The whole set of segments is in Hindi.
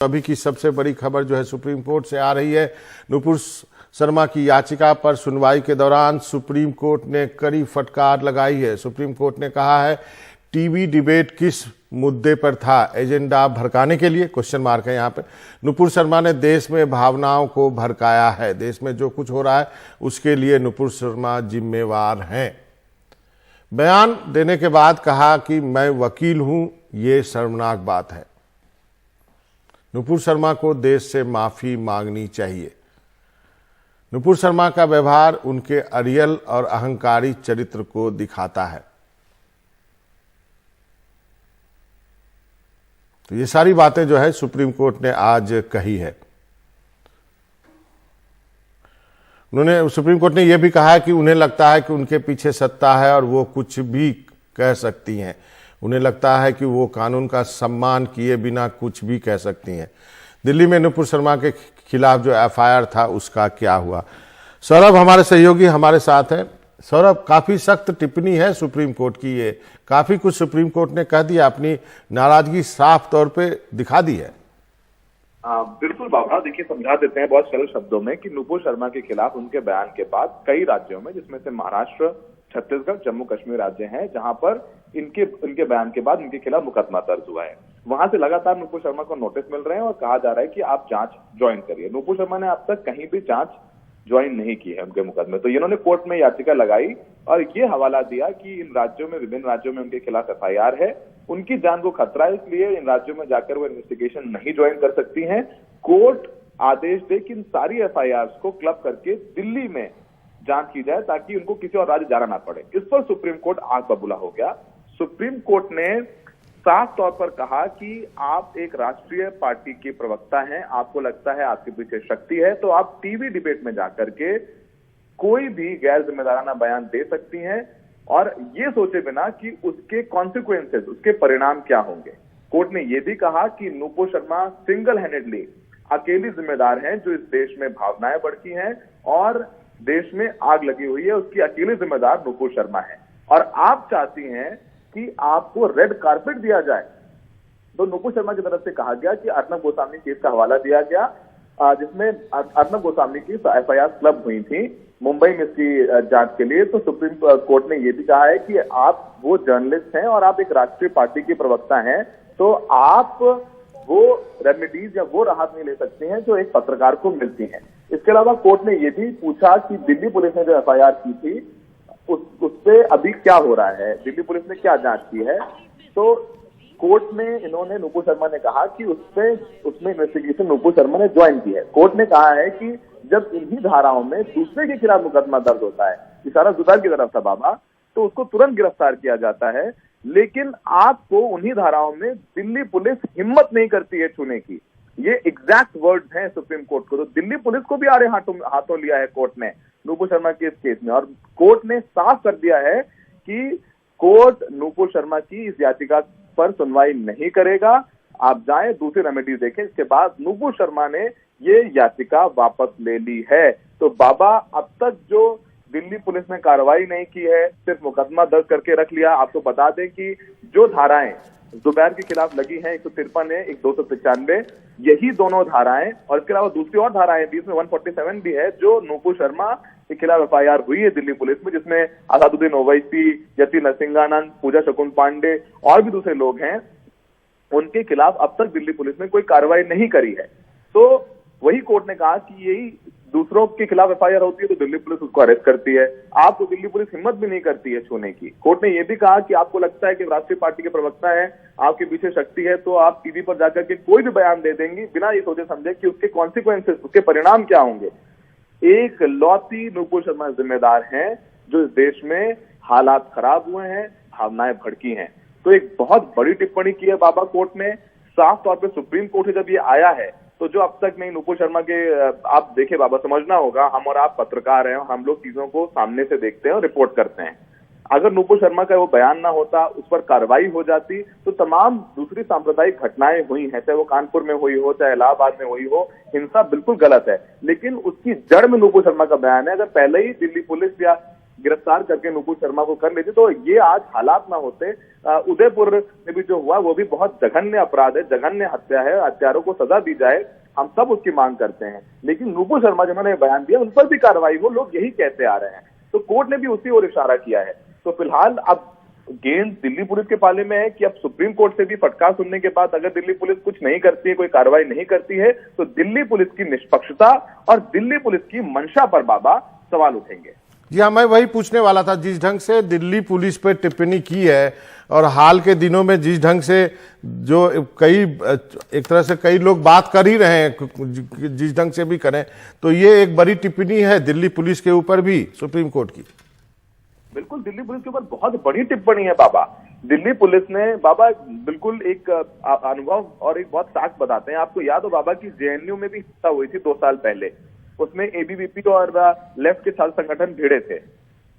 अभी की सबसे बड़ी खबर जो है सुप्रीम कोर्ट से आ रही है। नुपुर शर्मा की याचिका पर सुनवाई के दौरान सुप्रीम कोर्ट ने कड़ी फटकार लगाई है। सुप्रीम कोर्ट ने कहा है टीवी डिबेट किस मुद्दे पर था, एजेंडा भड़काने के लिए, क्वेश्चन मार्क है यहाँ पे। नुपुर शर्मा ने देश में भावनाओं को भड़काया है। देश में जो कुछ हो रहा है उसके लिए नुपुर शर्मा जिम्मेवार हैं। बयान देने के बाद कहा कि मैं वकील हूं, ये शर्मनाक बात है। नुपुर शर्मा को देश से माफी मांगनी चाहिए। नुपुर शर्मा का व्यवहार उनके अड़ियल और अहंकारी चरित्र को दिखाता है। तो ये सारी बातें जो है सुप्रीम कोर्ट ने आज कही है। सुप्रीम कोर्ट ने यह भी कहा है कि उन्हें लगता है कि उनके पीछे सत्ता है और वो कुछ भी कह सकती हैं। उन्हें लगता है कि वो कानून का सम्मान किए बिना कुछ भी कह सकती हैं। दिल्ली में नुपुर शर्मा के खिलाफ जो एफआईआर था उसका क्या हुआ? सौरभ हमारे सहयोगी हमारे साथ हैं। सौरभ, काफी सख्त टिप्पणी है सुप्रीम कोर्ट की, ये काफी कुछ सुप्रीम कोर्ट ने कह दिया, अपनी नाराजगी साफ तौर पे दिखा दी है। बिल्कुल बाबा, देखिए समझा देते हैं बहुत सरल शब्दों में कि नुपुर शर्मा के खिलाफ उनके बयान के बाद कई राज्यों में, जिसमें से महाराष्ट्र, छत्तीसगढ़, जम्मू कश्मीर राज्य हैं, जहां पर इनके बयान के बाद इनके खिलाफ मुकदमा दर्ज हुआ है। वहां से लगातार नुपुर शर्मा को नोटिस मिल रहे हैं और कहा जा रहा है कि आप जांच ज्वाइन करिए। नुपुर शर्मा ने अब तक कहीं भी जांच ज्वाइन नहीं की है उनके मुकदमे। तो इन्होंने कोर्ट में याचिका लगाई और ये हवाला दिया कि इन राज्यों में, विभिन्न राज्यों में उनके खिलाफ एफआईआर है, उनकी जान को खतरा है, इसलिए इन राज्यों में जाकर वो इन्वेस्टिगेशन नहीं ज्वाइन कर सकती हैं। कोर्ट आदेश दे कि इन सारी एफआईआर को क्लब करके दिल्ली में जांच की जाए ताकि उनको किसी और राज्य जाना ना पड़े। इस पर सुप्रीम कोर्ट आग बबूला हो गया। सुप्रीम कोर्ट ने साफ तौर पर कहा कि आप एक राष्ट्रीय पार्टी के प्रवक्ता हैं, आपको लगता है आपके पीछे शक्ति है, तो आप टीवी डिबेट में जाकर के कोई भी गैर जिम्मेदाराना बयान दे सकती हैं और ये सोचे बिना कि उसके कॉन्सिक्वेंसेस, उसके परिणाम क्या होंगे। कोर्ट ने यह भी कहा कि नुपुर शर्मा सिंगल हैंडेडली अकेली जिम्मेदार हैं जो इस देश में भावनाएं भड़की हैं और देश में आग लगी हुई है, उसकी अकेले जिम्मेदार नुपुर शर्मा है। और आप चाहती हैं कि आपको रेड कार्पेट दिया जाए। तो नुपुर शर्मा की तरफ से कहा गया कि अर्नब गोस्वामी केस का हवाला दिया गया, जिसमें अर्नब गोस्वामी की एफआईआर क्लब हुई थी मुंबई में इसकी जांच के लिए। तो सुप्रीम कोर्ट ने यह भी कहा है कि आप वो जर्नलिस्ट हैं और आप एक राष्ट्रीय पार्टी के प्रवक्ता हैं, तो आप वो रेमेडीज या वो राहत नहीं ले सकते हैं जो एक पत्रकार को मिलती हैं। इसके अलावा कोर्ट ने यह भी पूछा कि दिल्ली पुलिस ने जो एफआईआर की थी उस पे अभी क्या हो रहा है, दिल्ली पुलिस ने क्या जांच की है। तो कोर्ट में इन्होंने, नुपुर शर्मा ने कहा कि उसमें इन्वेस्टिगेशन नुपुर शर्मा ने ज्वाइन की है। कोर्ट ने कहा है कि जब इन्हीं धाराओं में दूसरे के खिलाफ मुकदमा दर्ज होता है, इशारा जुदार की तरफ था बाबा, तो उसको तुरंत गिरफ्तार किया जाता है। लेकिन आपको उन्हीं धाराओं में दिल्ली पुलिस हिम्मत नहीं करती है छूने की। ये एग्जैक्ट वर्ड्स हैं सुप्रीम कोर्ट को। तो दिल्ली पुलिस को भी आड़े हाथों लिया है कोर्ट ने नुपुर शर्मा के इस केस में, और कोर्ट ने साफ कर दिया है कि कोर्ट नुपुर शर्मा की इस याचिका पर सुनवाई नहीं करेगा। आप जाएं, दूसरी रेमेडीज देखें। इसके बाद नुपुर शर्मा ने ये याचिका वापस ले ली है। तो बाबा, अब तक जो दिल्ली पुलिस ने कार्रवाई नहीं की है, सिर्फ मुकदमा दर्ज करके रख लिया। आपको बता दें कि जो धाराएं जुबैर के खिलाफ लगी हैं, 153 है, 295, यही दोनों धाराएं, और इसके अलावा दूसरी और धाराएं भी, इसमें 147 भी है जो नुपुर शर्मा के खिलाफ एफआईआर हुई है दिल्ली पुलिस में, जिसमें असादुद्दीन ओवैसी, यति नरसिंहानंद, पूजा शकुन पांडे और भी दूसरे लोग हैं। उनके खिलाफ अब तक दिल्ली पुलिस ने कोई कार्रवाई नहीं करी है। तो वही कोर्ट ने कहा कि यही दूसरों के खिलाफ एफआईआर होती है तो दिल्ली पुलिस उसको अरेस्ट करती है, आपको दिल्ली पुलिस हिम्मत भी नहीं करती है छूने की। कोर्ट ने यह भी कहा कि आपको लगता है कि राष्ट्रीय पार्टी के प्रवक्ता है, आपके पीछे शक्ति है, तो आप टीवी पर जाकर के कोई भी बयान दे देंगी बिना ये सोचे समझे कि उसके कॉन्सिक्वेंसेस, उसके परिणाम क्या होंगे। एक लौती नुपुर शर्मा जिम्मेदार हैं जो इस देश में हालात खराब हुए हैं, भावनाएं भड़की हैं। तो एक बहुत बड़ी टिप्पणी की है बाबा कोर्ट ने। साफ तौर पर सुप्रीम कोर्ट से जब ये आया है तो जो अब तक नहीं नुपुर शर्मा के, आप देखिए बाबा, समझना होगा, हम और आप पत्रकार हैं, हम लोग चीजों को सामने से देखते हैं और रिपोर्ट करते हैं। अगर नुपुर शर्मा का वो बयान ना होता, उस पर कार्रवाई हो जाती, तो तमाम दूसरी सांप्रदायिक घटनाएं हुई हैं, चाहे वो कानपुर में हुई हो, चाहे इलाहाबाद में हुई हो, हिंसा बिल्कुल गलत है, लेकिन उसकी जड़ में नुपुर शर्मा का बयान है। अगर पहले ही दिल्ली पुलिस या गिरफ्तार करके नुपुर शर्मा को कर लेती तो ये आज हालात ना होते। उदयपुर में भी जो हुआ वो भी बहुत जघन्य अपराध है, जघन्य हत्या है, हत्यारों को सजा दी जाए, हम सब उसकी मांग करते हैं। लेकिन नुपुर शर्मा जिन्होंने बयान दिया उन पर भी कार्रवाई हो, लोग यही कहते आ रहे हैं। तो कोर्ट ने भी उसी ओर इशारा किया है। तो फिलहाल अब गेंद दिल्ली पुलिस के पाले में है कि अब सुप्रीम कोर्ट से भी फटकार सुनने के बाद अगर दिल्ली पुलिस कुछ नहीं करती है, कोई कार्रवाई नहीं करती है, तो दिल्ली पुलिस की निष्पक्षता और दिल्ली पुलिस की मंशा पर बाबा सवाल उठेंगे। जी हाँ, मैं वही पूछने वाला था। जिस ढंग से दिल्ली पुलिस पर टिप्पणी की है और हाल के दिनों में जिस ढंग से जो एक तरह से कई लोग बात कर ही रहे हैं, जिस ढंग से भी करें, तो ये एक बड़ी टिप्पणी है दिल्ली पुलिस के ऊपर भी सुप्रीम कोर्ट की। बिल्कुल, दिल्ली पुलिस के ऊपर बहुत बड़ी टिप्पणी है बाबा। दिल्ली पुलिस ने बाबा बिल्कुल एक अनुभव और एक बहुत फैक्ट बताते हैं। आपको याद हो बाबा की जेएनयू में भी हिंसा हुई थी 2 साल पहले, उसमें एबीवीपी और लेफ्ट के छात्र संगठन भिड़े थे।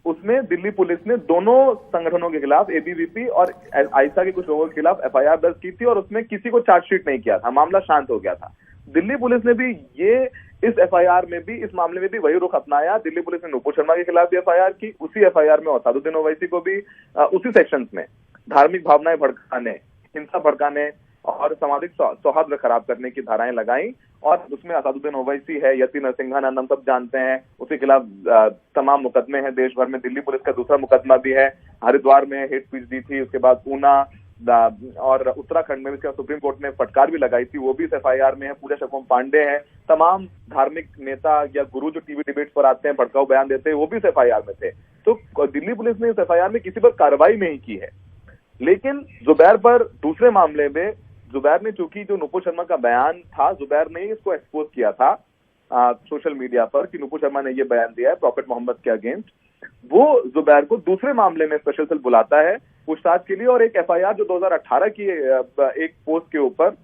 उसमें दिल्ली पुलिस ने दोनों संगठनों के खिलाफ, एबीवीपी और आइसा के कुछ लोगों के खिलाफ एफआईआर दर्ज की थी और उसमें किसी को चार्जशीट नहीं किया था, मामला शांत हो गया था। दिल्ली पुलिस ने भी इस एफआईआर में भी, इस मामले में भी वही रुख अपनाया। दिल्ली पुलिस ने नुपुर शर्मा के खिलाफ भी एफआईआर की, उसी एफआईआर में असादुद्दीन ओवैसी को भी उसी सेक्शंस में धार्मिक भावनाएं भड़काने, हिंसा भड़काने और सामाजिक सौहार्द खराब करने की धाराएं लगाई। और उसमें असादुद्दीन ओवैसी है, यति नरसिंघानंद हम सब जानते हैं, उसके खिलाफ तमाम मुकदमे हैं देश भर में। दिल्ली पुलिस का दूसरा मुकदमा भी है, हरिद्वार में हेट स्पीच दी थी, उसके बाद ऊना और उत्तराखंड में इसका सुप्रीम कोर्ट ने फटकार भी लगाई थी, वो भी इस एफआईआर में है। पूजा शकुम पांडे हैं, तमाम धार्मिक नेता या गुरु जो टीवी डिबेट्स पर आते हैं, भड़काऊ बयान देते हैं, वो भी इस एफआईआर में थे। तो दिल्ली पुलिस ने इस एफआईआर में किसी पर कार्रवाई नहीं की है। लेकिन जुबैर पर दूसरे मामले में जुबैर ने, चूंकि जो नुपुर शर्मा का बयान था, जुबैर ने इसको एक्सपोज किया था सोशल मीडिया पर कि नुपुर शर्मा ने ये बयान दिया है प्रॉफेट मोहम्मद के अगेंस्ट। वो जुबैर को दूसरे मामले में स्पेशल सेल बुलाता है पूछताछ के लिए और एक एफआईआर जो 2018 की एक पोस्ट के ऊपर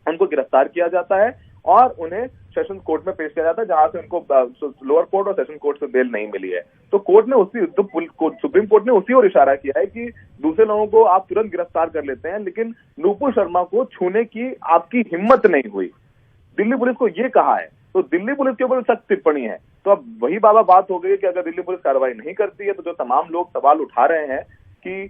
उनको गिरफ्तार किया जाता है और उन्हें सेशन कोर्ट में पेश किया जाता है, जहां से उनको लोअर कोर्ट और सेशन कोर्ट से बेल नहीं मिली है। तो कोर्ट ने सुप्रीम कोर्ट ने उसी ओर इशारा किया है कि दूसरे लोगों को आप तुरंत गिरफ्तार कर लेते हैं, लेकिन नुपुर शर्मा को छूने की आपकी हिम्मत नहीं हुई। दिल्ली पुलिस को ये कहा है, तो दिल्ली पुलिस के ऊपर सख्त टिप्पणी है। तो अब वही बाबा बात हो गई कि अगर दिल्ली पुलिस कार्रवाई नहीं करती है, तो जो तमाम लोग सवाल उठा रहे हैं कि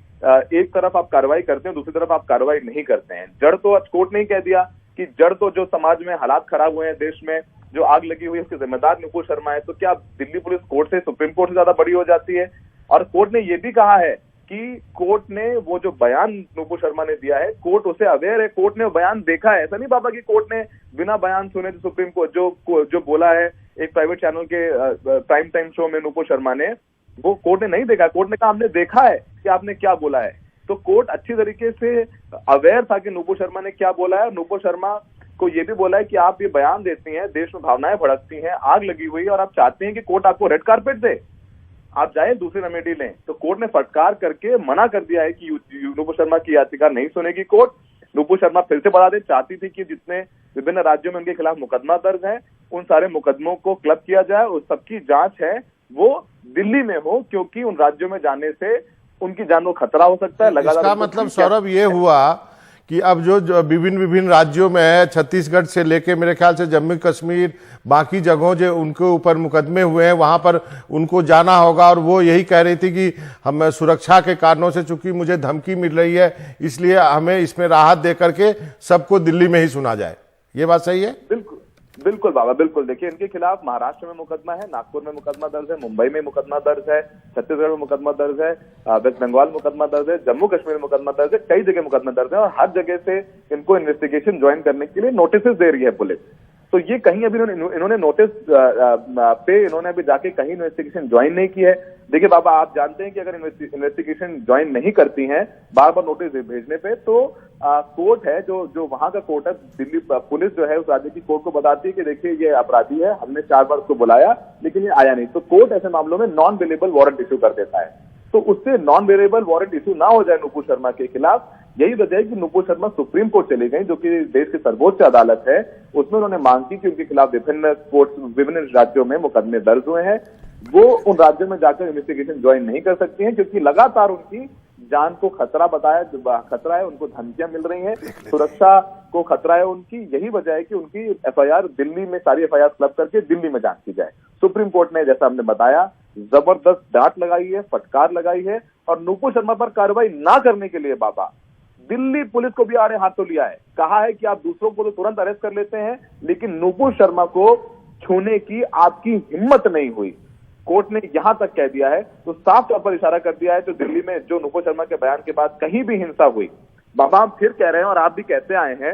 एक तरफ आप कार्रवाई करते हैं, दूसरी तरफ आप कार्रवाई नहीं करते हैं। जड़ तो आज कोर्ट ने ही कह दिया कि जड़ तो जो समाज में हालात खराब हुए हैं, देश में जो आग लगी हुई है, उसके जिम्मेदार नुपुर शर्मा है। तो क्या दिल्ली पुलिस कोर्ट से, सुप्रीम कोर्ट से ज्यादा बड़ी हो जाती है? और कोर्ट ने यह भी कहा है कि कोर्ट ने वो जो बयान नुपुर शर्मा ने दिया है, कोर्ट उसे अवेयर है, कोर्ट ने वो बयान देखा है। ऐसा नहीं बाबा कि कोर्ट ने बिना बयान सुने जो सुप्रीम कोर्ट जो बोला है एक प्राइवेट चैनल के प्राइम टाइम शो में नुपुर शर्मा ने, वो कोर्ट ने नहीं देखा। कोर्ट ने कहा हमने देखा है कि आपने क्या बोला है। तो कोर्ट अच्छी तरीके से अवेयर था कि नुपुर शर्मा ने क्या बोला है। नुपुर शर्मा को यह भी बोला है कि आप ये बयान देती हैं, देश में भावनाएं भड़कती हैं, आग लगी हुई है और आप चाहते हैं कि कोर्ट आपको रेड कार्पेट दे, आप जाए दूसरी रेमेडी लें। तो कोर्ट ने फटकार करके मना कर दिया है कि नुपुर शर्मा की याचिका नहीं सुनेगी कोर्ट। नुपुर शर्मा फिर से बता दे, चाहती थी कि जितने विभिन्न राज्यों में उनके खिलाफ मुकदमा दर्ज है, उन सारे मुकदमों को क्लब किया जाए और सबकी जांच है वो दिल्ली में हो, क्योंकि उन राज्यों में जाने से उनकी जान को खतरा हो सकता है। लगातार इसका मतलब सौरभ ये हुआ कि अब जो विभिन्न राज्यों में है, छत्तीसगढ़ से लेके मेरे ख्याल से जम्मू कश्मीर, बाकी जगहों जो उनके ऊपर मुकदमे हुए हैं, वहां पर उनको जाना होगा। और वो यही कह रही थी कि हम सुरक्षा के कारणों से, चूंकि मुझे धमकी मिल रही है, इसलिए हमें इसमें राहत दे करके सबको दिल्ली में ही सुना जाए। ये बात सही है? बिल्कुल बाबा, बिल्कुल। देखिए, इनके खिलाफ महाराष्ट्र में मुकदमा है, नागपुर में मुकदमा दर्ज है, मुंबई में मुकदमा दर्ज है, छत्तीसगढ़ में मुकदमा दर्ज है, वेस्ट बंगाल मुकदमा दर्ज है, जम्मू कश्मीर में मुकदमा दर्ज है, कई जगह मुकदमा दर्ज है और हर जगह से इनको इन्वेस्टिगेशन ज्वाइन करने के लिए नोटिस दे रही है पुलिस। तो ये कहीं अभी इन्होंने नोटिस पे इन्होंने अभी जाके कहीं इन्वेस्टिगेशन ज्वाइन नहीं की है। देखिए बाबा, आप जानते हैं कि अगर इन्वेस्टिगेशन ज्वाइन नहीं करती हैं बार बार नोटिस भेजने पे, तो कोर्ट है जो वहां का कोर्ट है, दिल्ली पुलिस जो है उस राज्य की कोर्ट को बताती है कि देखिए ये अपराधी है, हमने 4 बार उसको बुलाया लेकिन ये आया नहीं। तो कोर्ट ऐसे मामलों में नॉन बेलेबल वारंट इश्यू कर देता है। तो उससे नॉन बेलेबल वारंट इश्यू ना हो जाए नुपुर शर्मा के खिलाफ, यही वजह है कि नुपुर शर्मा सुप्रीम कोर्ट चली गई, जो कि देश की सर्वोच्च अदालत है। उसमें उन्होंने मांग की कि उनके खिलाफ विभिन्न राज्यों में मुकदमे दर्ज हुए हैं, वो उन राज्यों में जाकर इन्वेस्टिगेशन ज्वाइन नहीं कर सकती हैं, क्योंकि लगातार उनकी जान को खतरा खतरा है, उनको धमकियां मिल रही हैं, सुरक्षा को खतरा है उनकी। यही वजह है कि उनकी एफआईआर दिल्ली में, सारी एफआईआर क्लब करके दिल्ली में जांच की जाए। सुप्रीम कोर्ट ने, जैसा हमने बताया, जबरदस्त डांट लगाई है, फटकार लगाई है और नुपुर शर्मा पर कार्रवाई ना करने के लिए बाबा दिल्ली पुलिस को भी आड़े हाथों लिया है। कहा है कि आप दूसरों को तो तुरंत अरेस्ट कर लेते हैं, लेकिन नुपुर शर्मा को छूने की आपकी हिम्मत नहीं हुई। कोर्ट ने यहां तक कह दिया है, तो साफ तौर पर इशारा कर दिया है तो दिल्ली में जो नुपुर शर्मा के बयान के बाद कहीं भी हिंसा हुई, बाबा हम फिर कह रहे हैं और आप भी कहते आए हैं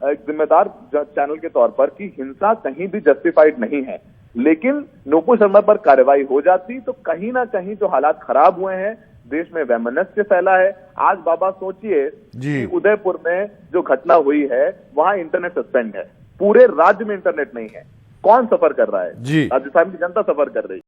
एक जिम्मेदार चैनल के तौर पर कि हिंसा कहीं भी जस्टिफाइड नहीं है, लेकिन नुपुर शर्मा पर कार्रवाई हो जाती तो कहीं ना कहीं जो हालात खराब हुए हैं, देश में वैमनस्य फैला है। आज बाबा सोचिए कि उदयपुर में जो घटना हुई है वहां इंटरनेट सस्पेंड है, पूरे राज्य में इंटरनेट नहीं है, कौन सफर कर रहा है? जी, राजस्थान की जनता सफर कर रही है।